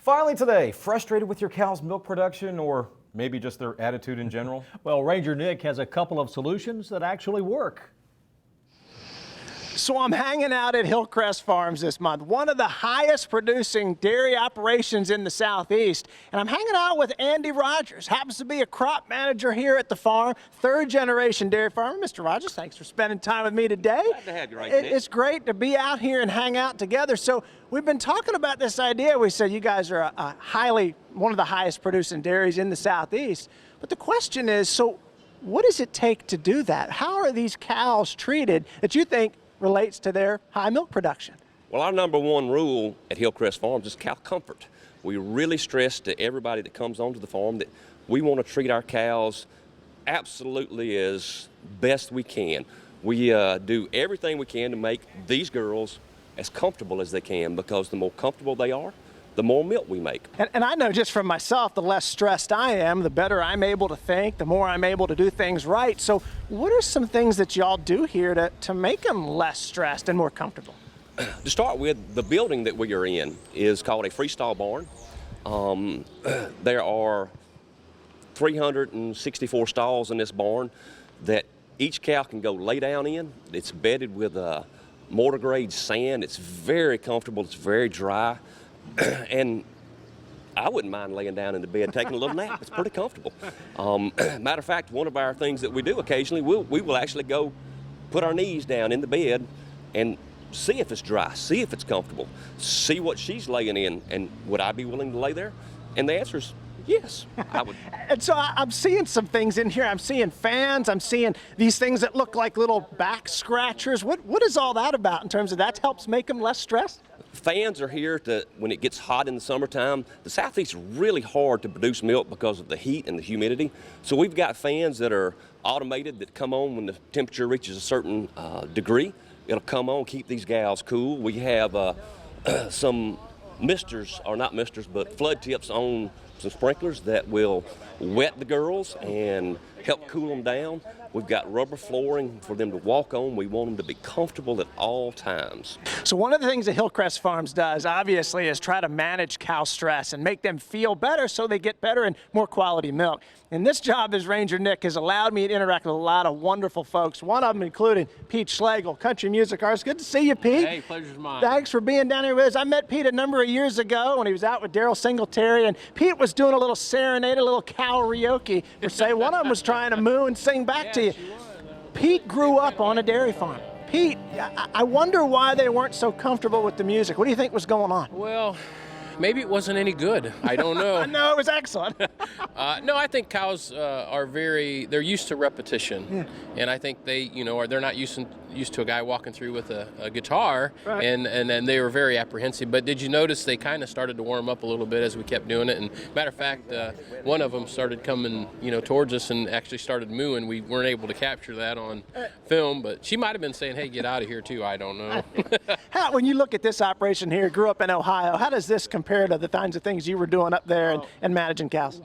Finally today, frustrated with your cow's milk production or maybe just their attitude in general? Well, Ranger Nick has a couple of solutions that actually work. So I'm hanging out at Hillcrest Farms this month, one of the highest producing dairy operations in the Southeast. And I'm hanging out with Andy Rogers, happens to be a crop manager here at the farm, third generation dairy farmer. Mr. Rogers, thanks for spending time with me today. Glad to have you, Nick. It's great to be out here and hang out together. So we've been talking about this idea. We said you guys are one of the highest producing dairies in the Southeast. But the question is, so what does it take to do that? How are these cows treated that you think relates to their high milk production? Well, our number one rule at Hillcrest Farms is cow comfort. We really stress to everybody that comes onto the farm that we want to treat our cows absolutely as best we can. We do everything we can to make these girls as comfortable as they can, because the more comfortable they are, the more milk we make. And I know just from myself, the less stressed I am, the better I'm able to think, the more I'm able to do things right. So what are some things that y'all do here to make them less stressed and more comfortable? To start with, the building that we are in is called a freestyle barn. There are 364 stalls in this barn that each cow can go lay down in. It's bedded with mortar grade sand. It's very comfortable, it's very dry. And I wouldn't mind laying down in the bed taking a little nap. It's pretty comfortable. Matter of fact, one of our things that we do occasionally, we will actually go put our knees down in the bed and see if it's dry, see if it's comfortable, see what she's laying in, and would I be willing to lay there? And the answer is yes, I would. And so I'm seeing some things in here. I'm seeing fans. I'm seeing these things that look like little back scratchers. What is all that about in terms of that helps make them less stressed? Fans are here to, when it gets hot in the summertime, the Southeast is really hard to produce milk because of the heat and the humidity. So we've got fans that are automated that come on when the temperature reaches a certain degree. It'll come on, keep these gals cool. We have some misters, or not misters, but flood tips on some sprinklers that will wet the girls and help cool them down. We've got rubber flooring for them to walk on. We want them to be comfortable at all times. So one of the things that Hillcrest Farms does, obviously, is try to manage cow stress and make them feel better so they get better and more quality milk. And this job as Ranger Nick has allowed me to interact with a lot of wonderful folks, one of them including Pete Schlegel, country music artist. Good to see you, Pete. Hey, pleasure's mine. Thanks for being down here with us. I met Pete a number of years ago when he was out with Daryl Singletary, and Pete was doing a little serenade, a little karaoke, per se. One of them was trying to moo and sing back to you. Pete grew up on a dairy farm. Pete, I wonder why they weren't so comfortable with the music. What do you think was going on? Well, maybe it wasn't any good. I don't know. No, it was excellent. No, I think cows they're used to repetition. Yeah. And I think they're not used to a guy walking through with a guitar. Right. And they were very apprehensive. But did you notice they kind of started to warm up a little bit as we kept doing it? And matter of fact, one of them started coming, towards us and actually started mooing. We weren't able to capture that on film, but she might have been saying, "Hey, get out of here too." I don't know. When you look at this operation here, grew up in Ohio, how does this compare to the kinds of things you were doing up there and managing cows?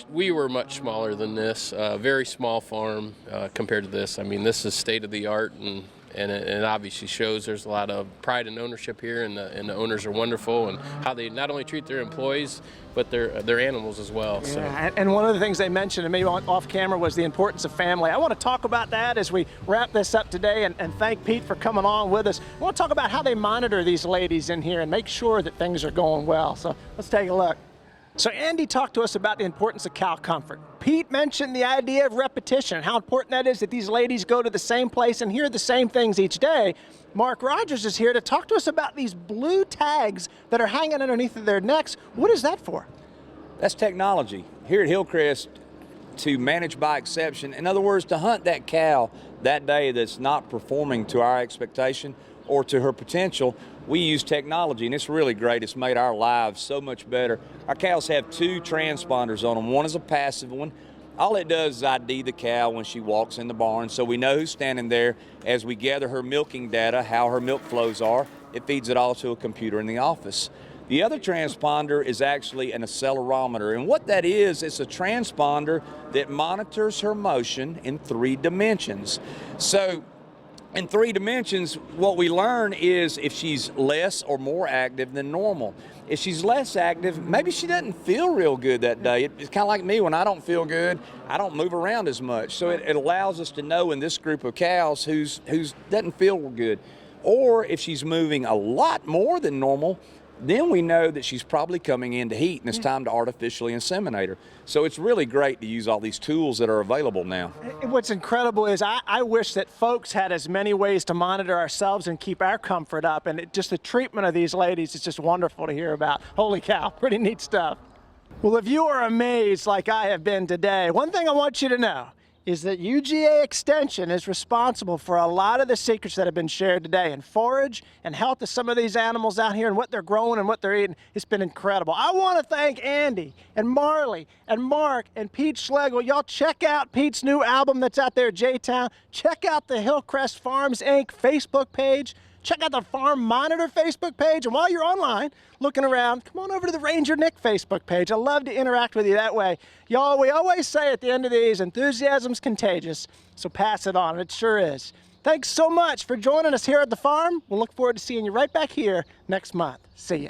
We were much smaller than this, very small farm compared to this. I mean, this is state of the art, and it obviously shows there's a lot of pride and ownership here, and the owners are wonderful, and how they not only treat their employees, but their animals as well. Yeah, so. and one of the things they mentioned, and maybe off camera, was the importance of family. I want to talk about that as we wrap this up today, and thank Pete for coming on with us. I want to talk about how they monitor these ladies in here and make sure that things are going well. So let's take a look. So Andy talked to us about the importance of cow comfort. Pete mentioned the idea of repetition and how important that is that these ladies go to the same place and hear the same things each day. Mark Rogers is here to talk to us about these blue tags that are hanging underneath of their necks. What is that for? That's technology. Here at Hillcrest, to manage by exception, in other words, to hunt that cow that day that's not performing to our expectation or to her potential, we use technology, and it's really great. It's made our lives so much better. Our cows have 2 transponders on them. One is a passive one. All it does is ID the cow when she walks in the barn, so we know who's standing there. As we gather her milking data, how her milk flows are, it feeds it all to a computer in the office. The other transponder is actually an accelerometer, and what that is, it's a transponder that monitors her motion in 3 dimensions. So in 3 dimensions, what we learn is if she's less or more active than normal. If she's less active, maybe she doesn't feel real good that day. It's kind of like me. When I don't feel good, I don't move around as much. So it allows us to know in this group of cows who's doesn't feel good. Or if she's moving a lot more than normal, then we know that she's probably coming into heat and it's time to artificially inseminate her. So it's really great to use all these tools that are available now. What's incredible is I wish that folks had as many ways to monitor ourselves and keep our comfort up. And just the treatment of these ladies is just wonderful to hear about. Holy cow, pretty neat stuff. Well, if you are amazed like I have been today, one thing I want you to know is that UGA Extension is responsible for a lot of the secrets that have been shared today, and forage and health of some of these animals out here and what they're growing and what they're eating. It's been incredible. I want to thank Andy and Marley and Mark and Pete Schlegel. Y'all check out Pete's new album that's out there at J-Town. Check out the Hillcrest Farms Inc. Facebook page. Check out the Farm Monitor Facebook page. And while you're online looking around, come on over to the Ranger Nick Facebook page. I love to interact with you that way. Y'all, we always say at the end of these, enthusiasm's contagious, so pass it on. It sure is. Thanks so much for joining us here at the farm. We'll look forward to seeing you right back here next month. See ya.